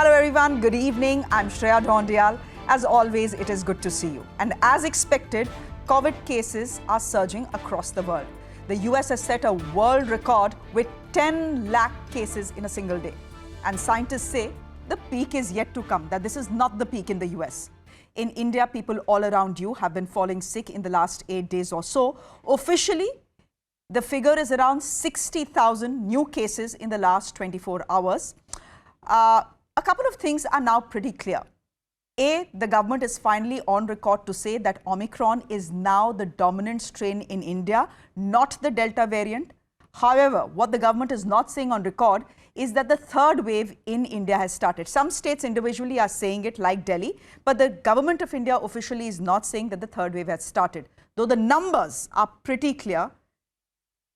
Hello everyone, good evening. I'm Shreya Dhondial. As always, it is good to see you. And as expected, COVID cases are surging across the world. The US has set a world record with 10 lakh cases in a single day. And scientists say the peak is yet to come, that this is not the peak in the US. In India, people all around you have been falling sick in the last 8 days or so. Officially, the figure is around 60,000 new cases in the last 24 hours. A couple of things are now pretty clear. A, the government is finally on record to say that Omicron is now the dominant strain in India, not the Delta variant. However, what the government is not saying on record is that the third wave in India has started. Some states individually are saying it, like Delhi, but the government of India officially is not saying that the third wave has started. Though the numbers are pretty clear,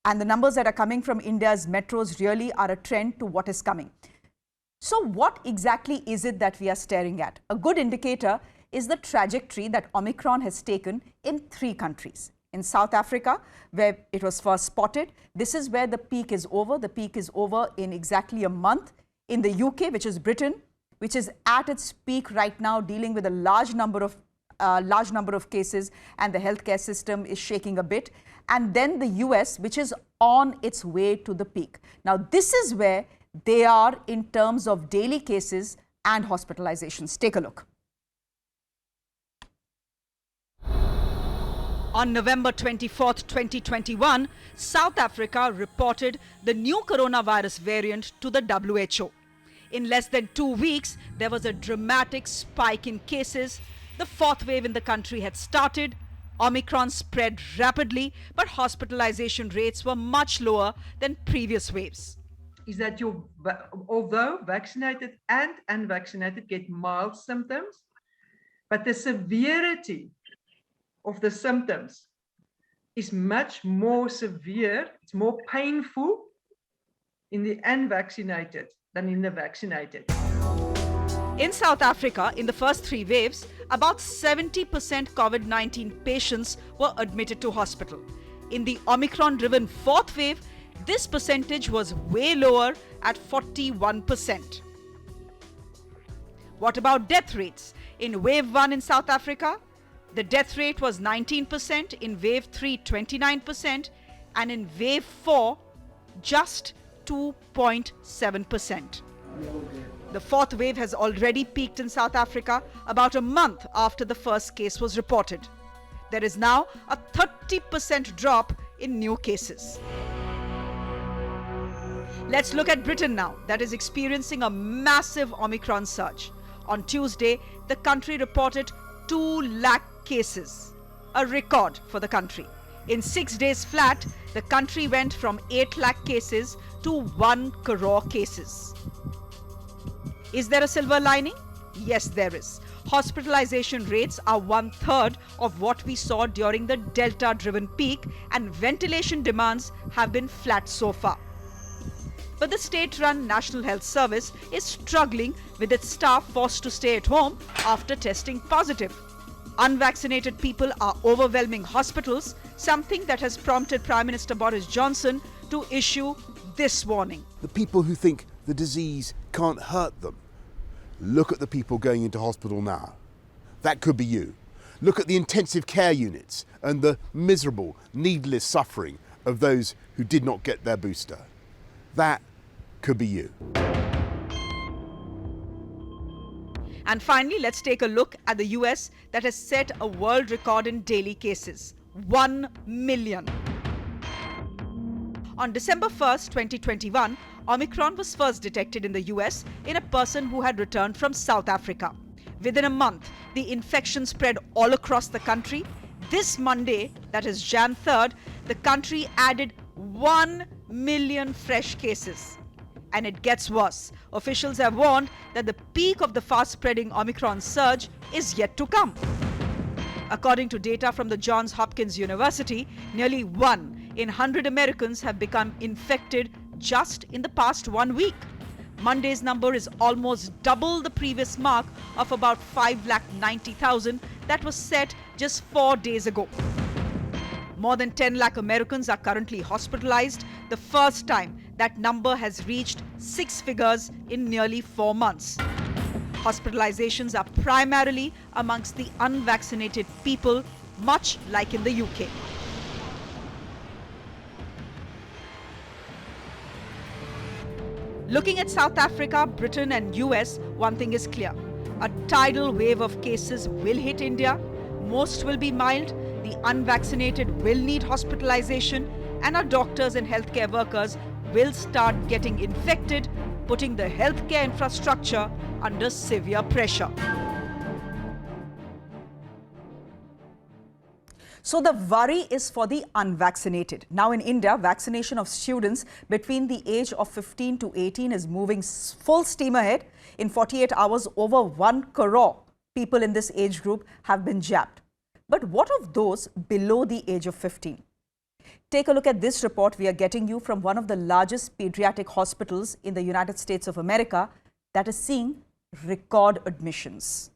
and the numbers that are coming from India's metros really are a trend to what is coming. So what exactly is it that we are staring at? A good indicator is the trajectory that Omicron has taken in 3 countries. In South Africa, where it was first spotted, this is where the peak is over. The peak is over in exactly a month. In the UK, which is Britain, which is at its peak right now, dealing with a large number of cases, and the healthcare system is shaking a bit. And then the US, which is on its way to the peak. Now, this is where they are in terms of daily cases and hospitalizations. Take a look. On November 24th, 2021, South Africa reported the new coronavirus variant to the WHO. In less than 2 weeks, there was a dramatic spike in cases. The 4th wave in the country had started. Omicron spread rapidly, but hospitalization rates were much lower than previous waves. Is that although vaccinated and unvaccinated get mild symptoms, but the severity of the symptoms is much more severe, it's more painful in the unvaccinated than in the vaccinated. In South Africa, in the first 3 waves, about 70% COVID-19 patients were admitted to hospital. In the Omicron-driven 4th wave, this percentage was way lower at 41%. What about death rates? In wave 1 in South Africa, the death rate was 19%, in wave 3, 29%, and in wave 4, just 2.7%. The 4th wave has already peaked in South Africa about a month after the first case was reported. There is now a 30% drop in new cases. Let's look at Britain now, that is experiencing a massive Omicron surge. On Tuesday, the country reported 2 lakh cases, a record for the country. In 6 days flat, the country went from 8 lakh cases to 1 crore cases. Is there a silver lining? Yes, there is. Hospitalization rates are 1/3 of what we saw during the Delta-driven peak, and ventilation demands have been flat so far. But the state-run National Health Service is struggling with its staff forced to stay at home after testing positive. Unvaccinated people are overwhelming hospitals, something that has prompted Prime Minister Boris Johnson to issue this warning. The people who think the disease can't hurt them, look at the people going into hospital now. That could be you. Look at the intensive care units and the miserable, needless suffering of those who did not get their booster. That could be you. And finally, let's take a look at the US that has set a world record in daily cases, 1 million. On December 1st, 2021, Omicron was first detected in the US in a person who had returned from South Africa. Within a month, the infection spread all across the country. This Monday, that is Jan 3rd, the country added 1 million fresh cases. And it gets worse. Officials have warned that the peak of the fast-spreading Omicron surge is yet to come. According to data from the Johns Hopkins University, nearly 1 in 100 Americans have become infected just in the past 1 week. Monday's number is almost double the previous mark of about 5,90,000 that was set just 4 days ago. More than 10 lakh Americans are currently hospitalized, the first time that number has reached 6 figures in nearly 4 months. Hospitalizations are primarily amongst the unvaccinated people, much like in the UK. Looking at South Africa, Britain and US, one thing is clear. A tidal wave of cases will hit India. Most will be mild. The unvaccinated will need hospitalization, and our doctors and healthcare workers will start getting infected, putting the healthcare infrastructure under severe pressure. So the worry is for the unvaccinated. Now in India, vaccination of students between the age of 15 to 18 is moving full steam ahead. In 48 hours, over 1 crore people in this age group have been jabbed. But what of those below the age of 15? Take a look at this report we are getting you from one of the largest pediatric hospitals in the United States of America that is seeing record admissions.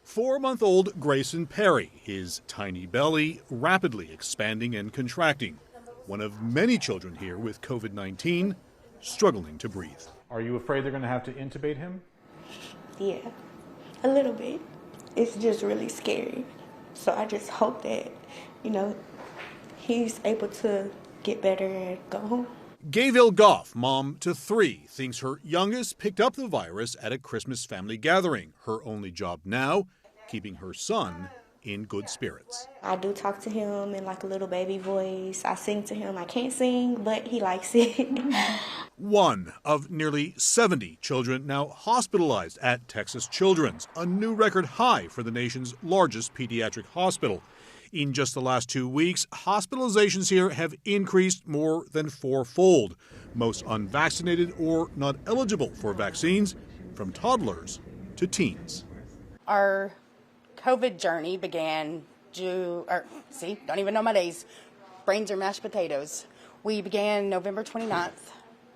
4-month-old Grayson Perry, his tiny belly rapidly expanding and contracting. One of many children here with COVID-19 struggling to breathe. Are you afraid they're going to have to intubate him? Yeah, a little bit. It's just really scary. So I just hope that, he's able to get better and go home. Gayville Goff, mom to 3, thinks her youngest picked up the virus at a Christmas family gathering. Her only job now, keeping her son in good spirits. I do talk to him in like a little baby voice. I sing to him. I can't sing, but he likes it. One of nearly 70 children now hospitalized at Texas Children's, a new record high for the nation's largest pediatric hospital. In just the last 2 weeks, hospitalizations here have increased more than 4-fold. Most unvaccinated or not eligible for vaccines, from toddlers to teens. Our COVID journey began don't even know my days. Brains are mashed potatoes. We began November 29th.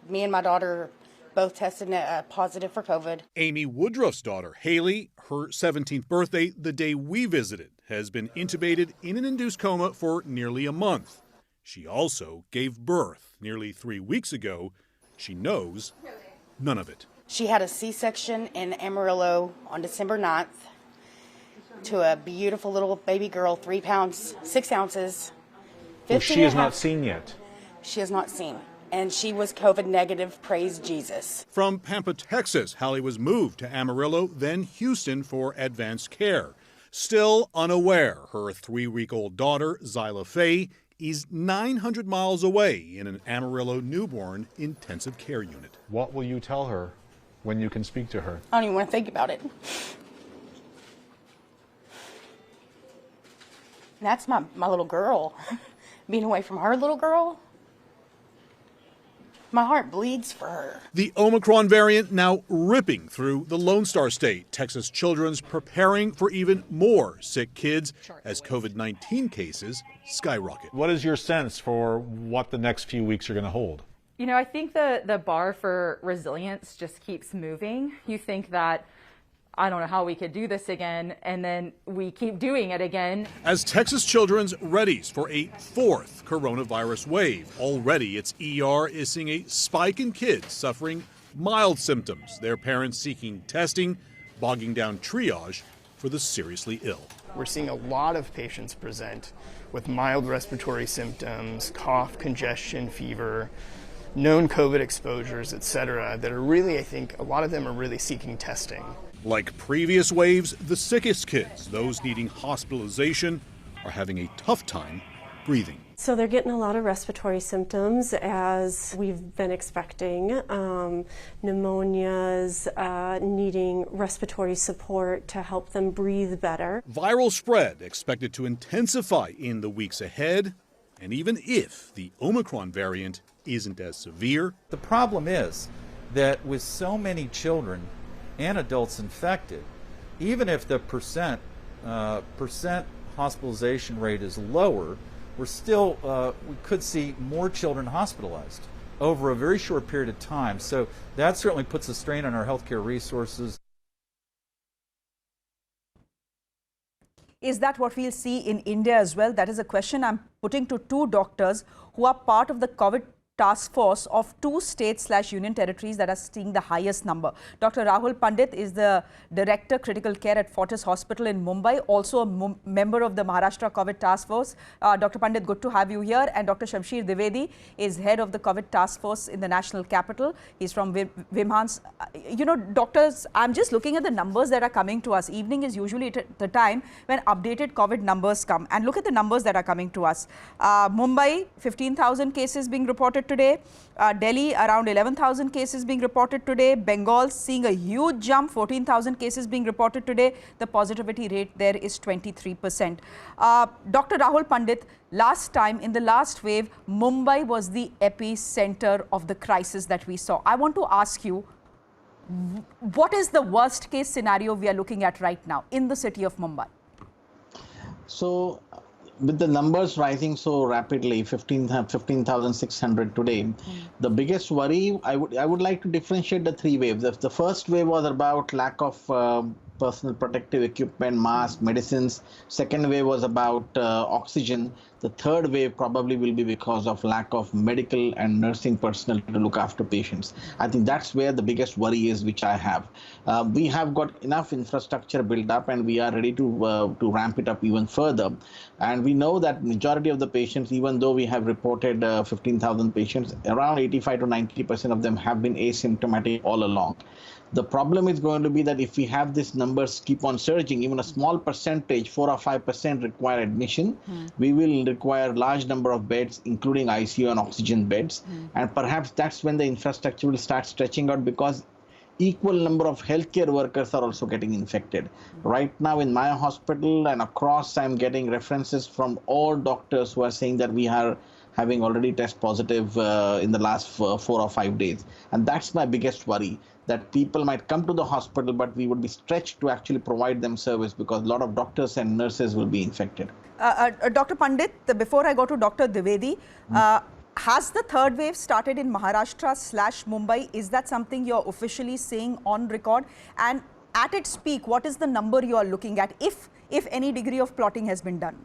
Me and my daughter both tested positive for COVID. Amy Woodruff's daughter, Haley, her 17th birthday, the day we visited, has been intubated in an induced coma for nearly a month. She also gave birth nearly 3 weeks ago. She knows none of it. She had a C-section in Amarillo on December 9th to a beautiful little baby girl, 3 pounds, 6 ounces. Well, she is not seen yet. She is not seen. And she was COVID negative, praise Jesus. From Pampa, Texas, Hallie was moved to Amarillo, then Houston for advanced care. Still unaware, her 3-week-old daughter, Zyla Faye, is 900 miles away in an Amarillo newborn intensive care unit. What will you tell her when you can speak to her? I don't even want to think about it. That's my little girl. Being away from her little girl, my heart bleeds for her. The Omicron variant now ripping through the Lone Star State. Texas Children's preparing for even more sick kids as COVID-19 cases skyrocket. What is your sense for what the next few weeks are going to hold? I think the bar for resilience just keeps moving. You think that, I don't know how we could do this again, and then we keep doing it again. As Texas Children's readies for a 4th coronavirus wave, already its ER is seeing a spike in kids suffering mild symptoms, their parents seeking testing, bogging down triage for the seriously ill. We're seeing a lot of patients present with mild respiratory symptoms, cough, congestion, fever, known COVID exposures, etc., that are really, I think, a lot of them are really seeking testing. Like previous waves, the sickest kids, those needing hospitalization, are having a tough time breathing. So they're getting a lot of respiratory symptoms, as we've been expecting. Pneumonias, needing respiratory support to help them breathe better. Viral spread expected to intensify in the weeks ahead, and even if the Omicron variant isn't as severe. The problem is that with so many children and adults infected, even if the percent hospitalization rate is lower, we could see more children hospitalized over a very short period of time. So that certainly puts a strain on our healthcare resources. Is that what we'll see in India as well? That is a question I'm putting to 2 doctors who are part of the COVID task force of 2 states/union territories that are seeing the highest number. Dr. Rahul Pandit is the Director Critical Care at Fortis Hospital in Mumbai, also a member of the Maharashtra COVID Task Force. Dr. Pandit, good to have you here. And Dr. Shamsher Dwivedi is head of the COVID Task Force in the national capital. He's from Vimhans. Doctors, I'm just looking at the numbers that are coming to us. Evening is usually the time when updated COVID numbers come. And look at the numbers that are coming to us. Mumbai, 15,000 cases being reported today. Delhi, around 11,000 cases being reported today. Bengal seeing a huge jump, 14,000 cases being reported today. The positivity rate there is 23%. Dr. Rahul Pandit, last time in the last wave, Mumbai was the epicenter of the crisis that we saw. I want to ask you, what is the worst case scenario we are looking at right now in the city of Mumbai? So, with the numbers rising so rapidly, 15,600 today, the biggest worry, I would like to differentiate the 3 waves. The first wave was about lack of personal protective equipment, masks, medicines. Second wave was about oxygen. The third wave probably will be because of lack of medical and nursing personnel to look after patients. I think that's where the biggest worry is, which I have. We have got enough infrastructure built up, and we are ready to ramp it up even further. And we know that majority of the patients, even though we have reported 15,000 patients, around 85 to 90% of them have been asymptomatic all along. The problem is going to be that if we have these numbers keep on surging, even a small percentage, 4 or 5% require admission, we will require large number of beds, including ICU and oxygen beds. And perhaps that's when the infrastructure will start stretching out, because equal number of healthcare workers are also getting infected. Right now in my hospital and across, I'm getting references from all doctors who are saying that we are having already test positive in the last 4 or 5 days. And that's my biggest worry, that people might come to the hospital, but we would be stretched to actually provide them service, because a lot of doctors and nurses will be infected. Dr. Pandit, before I go to Dr. Dwivedi, has the third wave started in Maharashtra/Mumbai? Is that something you're officially saying on record? And at its peak, what is the number you are looking at, if any degree of plotting has been done?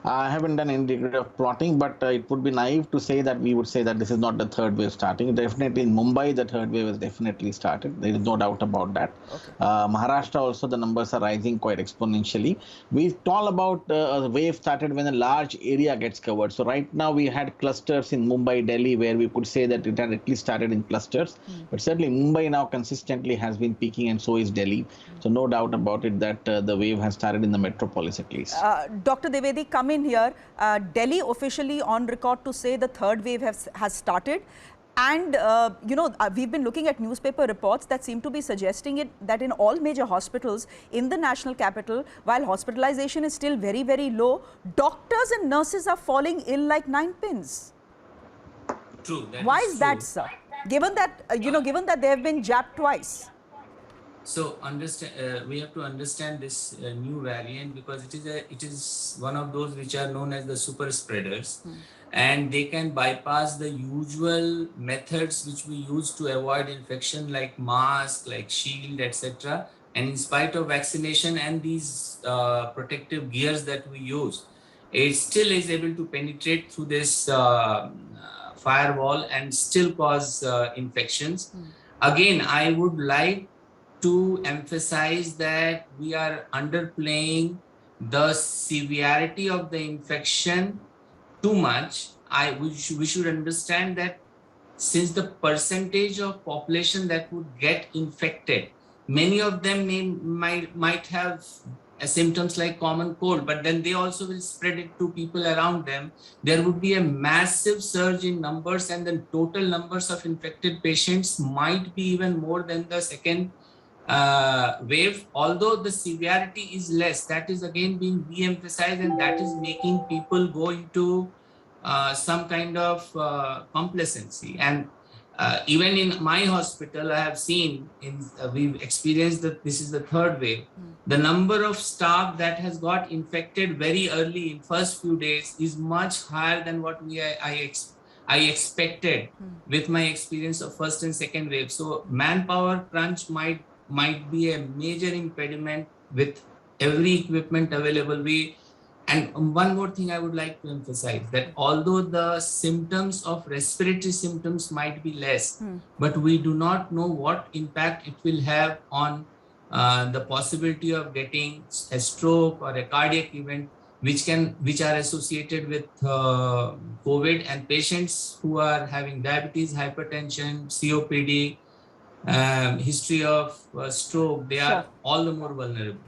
I haven't done any degree of plotting, but it would be naive to say that we would say that this is not the third wave starting. Definitely in Mumbai, the third wave has definitely started. There is no doubt about that. Okay. Maharashtra also, the numbers are rising quite exponentially. We talk about a wave started when a large area gets covered. So right now we had clusters in Mumbai, Delhi, where we could say that it had at least started in clusters. But certainly Mumbai now consistently has been peaking, and so is Delhi. So no doubt about it that the wave has started in the metropolis at least. Dr. Dwivedi, come in here. Delhi officially on record to say the third wave has started. And, we've been looking at newspaper reports that seem to be suggesting that in all major hospitals in the national capital, while hospitalization is still very, very low, doctors and nurses are falling ill like 9 pins. True. Why is that, sir? Given that, given that they have been jabbed twice. So we have to understand this new variant, because it is one of those which are known as the super spreaders, and they can bypass the usual methods which we use to avoid infection, like mask, like shield, etc. And in spite of vaccination and these protective gears that we use, it still is able to penetrate through this firewall and still cause infections. Again, I would like to emphasize that we are underplaying the severity of the infection too much. We should understand that since the percentage of population that would get infected, many of them might have symptoms like common cold, but then they also will spread it to people around them. There would be a massive surge in numbers, and the total numbers of infected patients might be even more than the second wave, although the severity is less. That is again being de-emphasized, and that is making people go into some kind of complacency. And even in my hospital, I have seen, we've experienced that this is the third wave. The number of staff that has got infected very early in first few days is much higher than what I expected with my experience of first and second wave. So manpower crunch might be a major impediment with every equipment available. And one more thing I would like to emphasize, that although the symptoms of respiratory symptoms might be less, but we do not know what impact it will have on the possibility of getting a stroke or a cardiac event, which are associated with COVID, and patients who are having diabetes, hypertension, COPD, history of stroke, they are all the more vulnerable.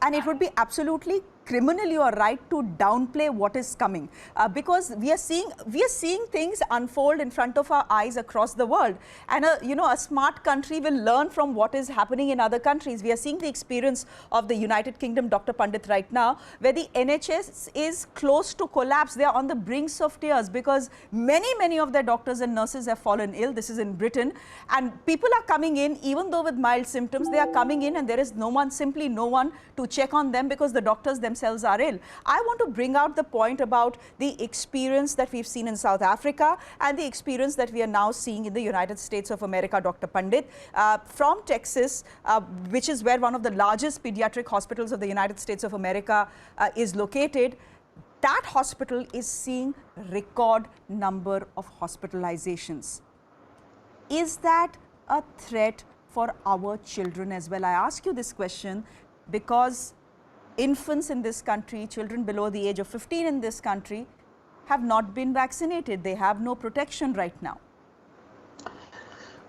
And it would be absolutely criminal, you are right, to downplay what is coming, because we are seeing things unfold in front of our eyes across the world, and a smart country will learn from what is happening in other countries. We are seeing the experience of the United Kingdom, Dr. Pandit, right now, where the NHS is close to collapse. They are on the brinks of tears because many of their doctors and nurses have fallen ill. This is in Britain, and people are coming in, even though with mild symptoms, they are coming in and there is simply no one to check on them because the doctors themselves are ill. I want to bring out the point about the experience that we've seen in South Africa and the experience that we are now seeing in the United States of America, Dr. Pandit. From Texas, which is where one of the largest pediatric hospitals of the United States of America is located, that hospital is seeing record number of hospitalizations. Is that a threat for our children as well? I ask you this question because infants in this country, children below the age of 15 in this country, have not been vaccinated. They have no protection right now.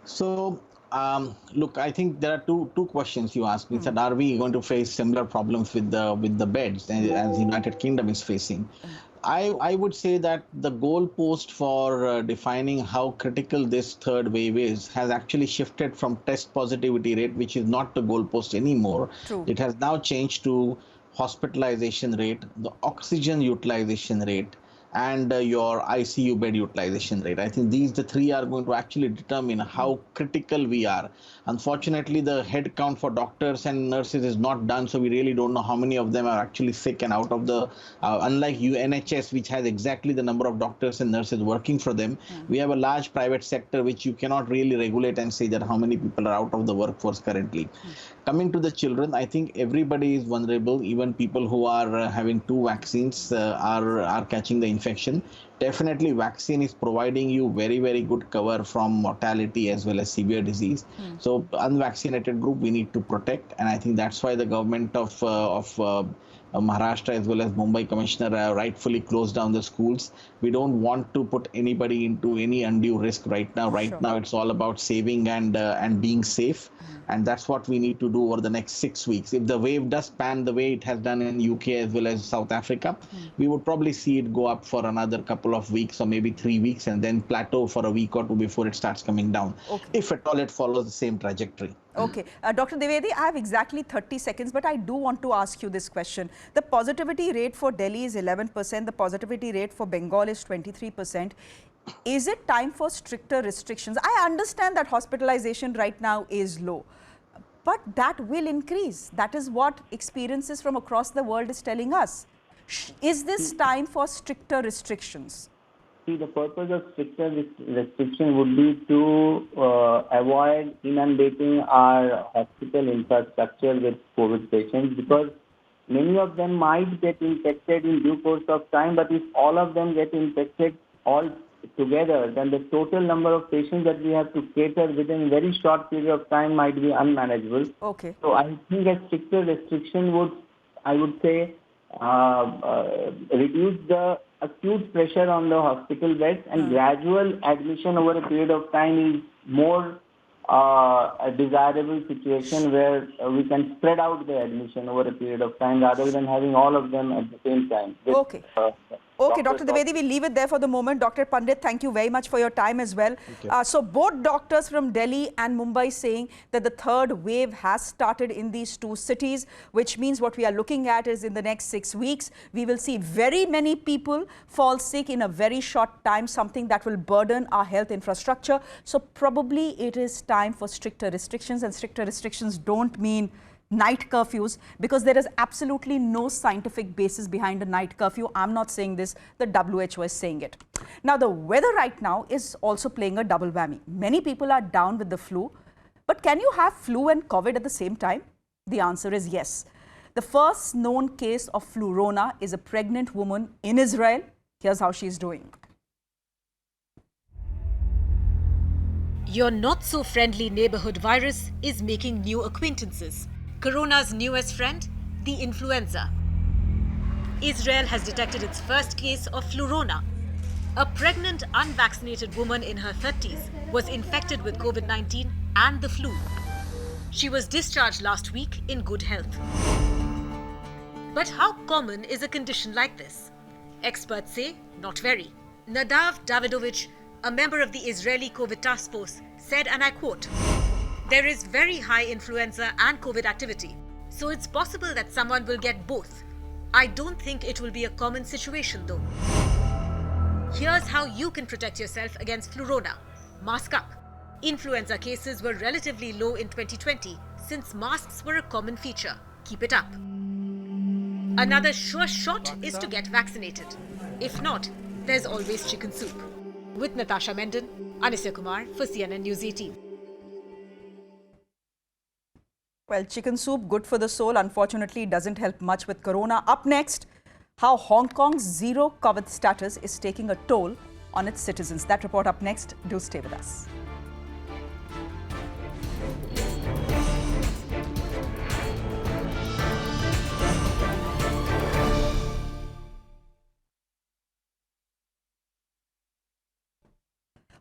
So, look, I think there are two questions you asked me. That are we going to face similar problems with the beds as the United Kingdom is facing? I would say that the goalpost for defining how critical this third wave is has actually shifted from test positivity rate, which is not the goalpost anymore. True. It has now changed to hospitalization rate, the oxygen utilization rate, and your ICU bed utilization rate. I think the three are going to actually determine how critical we are. Unfortunately, the head count for doctors and nurses is not done, so we really don't know how many of them are actually sick and out of the, unlike NHS, which has exactly the number of doctors and nurses working for them, we have a large private sector which you cannot really regulate and say that how many people are out of the workforce currently. Coming to the children, I think everybody is vulnerable. Even people who are having 2 vaccines are catching the infection. Definitely, vaccine is providing you very good cover from mortality as well as severe disease. So, unvaccinated group we need to protect, and I think that's why the government of Maharashtra as well as Mumbai Commissioner rightfully closed down the schools. We don't want to put anybody into any undue risk right now. Right now, it's all about saving and being safe, and that's what we need to do over the next 6 weeks. If the wave does pan the way it has done in UK as well as South Africa, we would probably see it go up for another couple of weeks or maybe 3 weeks and then plateau for a week or two before it starts coming down. If at all it follows the same trajectory. Okay. Dr. Dwivedi, I have exactly 30 seconds, but I do want to ask you this question. The positivity rate for Delhi is 11%. The positivity rate for Bengal is 23%. Is it time for stricter restrictions? I understand that hospitalization right now is low, but that will increase. That is what experiences from across the world is telling us. Is this time for stricter restrictions? See, the purpose of stricter restriction would be to avoid inundating our hospital infrastructure with COVID patients, because many of them might get infected in due course of time, but if all of them get infected all together, then the total number of patients that we have to cater within a very short period of time might be unmanageable. Okay. So I think a stricter restriction would, I would say, reduce the acute pressure on the hospital beds, and gradual admission over a period of time is more a desirable situation where we can spread out the admission over a period of time rather than having all of them at the same time. Okay. Okay, Dr. Dwivedi, we'll leave it there for the moment. Dr. Pandit, thank you very much for your time as well. So both doctors from Delhi and Mumbai saying that the third wave has started in these 2 cities, which means what we are looking at is in the next 6 weeks, we will see very many people fall sick in a very short time, something that will burden our health infrastructure. So probably it is time for stricter restrictions, and stricter restrictions don't mean night curfews, because there is absolutely no scientific basis behind a night curfew. I'm not saying this, the WHO is saying it. Now, the weather right now is also playing a double whammy. Many people are down with the flu, but can you have flu and COVID at the same time? The answer is yes. The first known case of Flurona is a pregnant woman in Israel. Here's how she's doing. Your not-so-friendly neighborhood virus is making new acquaintances. Corona's newest friend, the influenza. Israel has detected its first case of Flurona. A pregnant, unvaccinated woman in her 30s was infected with COVID-19 and the flu. She was discharged last week in good health. But how common is a condition like this? Experts say not very. Nadav Davidovich, a member of the Israeli COVID task force, said, and I quote, "There is very high influenza and COVID activity, so it's possible that someone will get both. I don't think it will be a common situation though." Here's how you can protect yourself against Flurona. Mask up. Influenza cases were relatively low in 2020 since masks were a common feature. Keep it up. Another sure shot is to get vaccinated. If not, there's always chicken soup. With Natasha Mendon, Anisya Kumar for CNN News 18. Well, chicken soup, good for the soul. Unfortunately, doesn't help much with corona. Up next, how Hong Kong's zero COVID status is taking a toll on its citizens. That report up next. Do stay with us.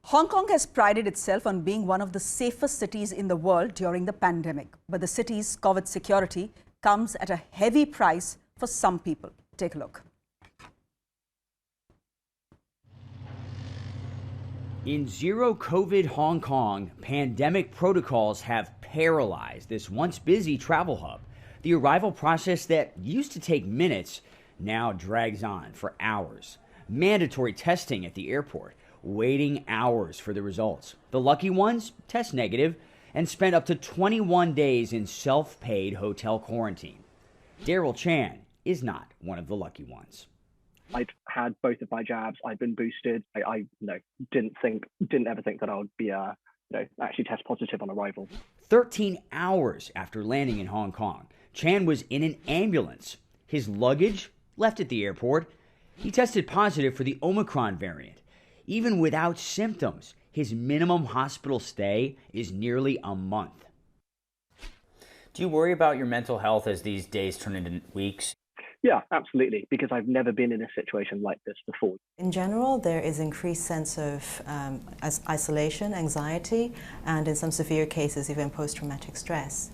Hong Kong has prided itself on being one of the safest cities in the world during the pandemic. But the city's COVID security comes at a heavy price for some people. Take a look. In zero COVID Hong Kong, pandemic protocols have paralyzed this once busy travel hub. The arrival process that used to take minutes now drags on for hours. Mandatory testing at the airport, waiting hours for the results. The lucky ones test negative and spend up to 21 days in self-paid hotel quarantine. Daryl Chan is not one of the lucky ones. I'd had both of my jabs. I'd been boosted. I didn't ever think that I would be actually test positive on arrival. 13 hours after landing in Hong Kong, Chan was in an ambulance. His luggage left at the airport. He tested positive for the Omicron variant. Even without symptoms, his minimum hospital stay is nearly a month. Do you worry about your mental health as these days turn into weeks? Yeah, absolutely, because I've never been in a situation like this before. In general, there is increased sense of isolation, anxiety, and in some severe cases, even post-traumatic stress.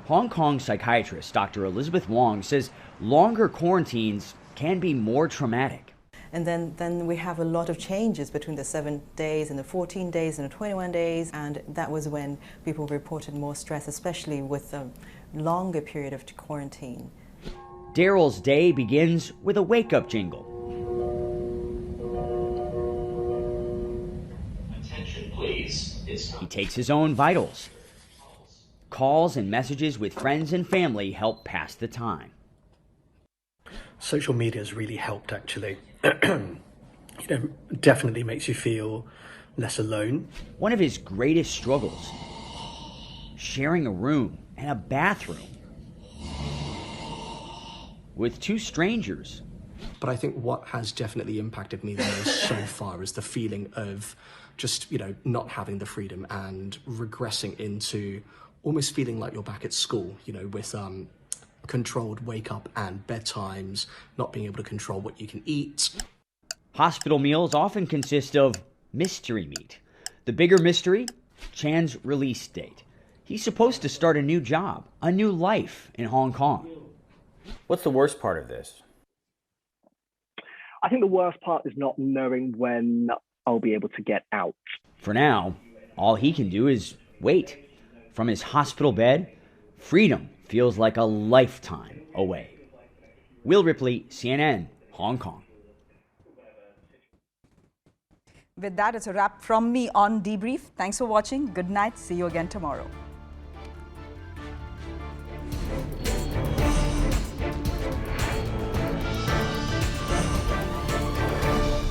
Hong Kong psychiatrist Dr. Elizabeth Wong says longer quarantines can be more traumatic. And then we have a lot of changes between the 7 days and the 14 days and the 21 days. And that was when people reported more stress, especially with a longer period of quarantine. Daryl's day begins with a wake-up jingle. Attention, please. He takes his own vitals. Calls and messages with friends and family help pass the time. Social media has really helped, actually. Definitely makes you feel less alone. One of his greatest struggles, sharing a room and a bathroom with two strangers. But I think what has definitely impacted me the most so far is the feeling of just, not having the freedom and regressing into almost feeling like you're back at school, with controlled wake up and bedtimes, not being able to control what you can eat. Hospital meals often consist of mystery meat. The bigger mystery, Chan's release date. He's supposed to start a new job, a new life in Hong Kong. What's the worst part of this? I think the worst part is not knowing when I'll be able to get out. For now, all he can do is wait. From his hospital bed, freedom feels like a lifetime away. Will Ripley, CNN, Hong Kong. With that, it's a wrap from me on Debrief. Thanks for watching. Good night. See you again tomorrow.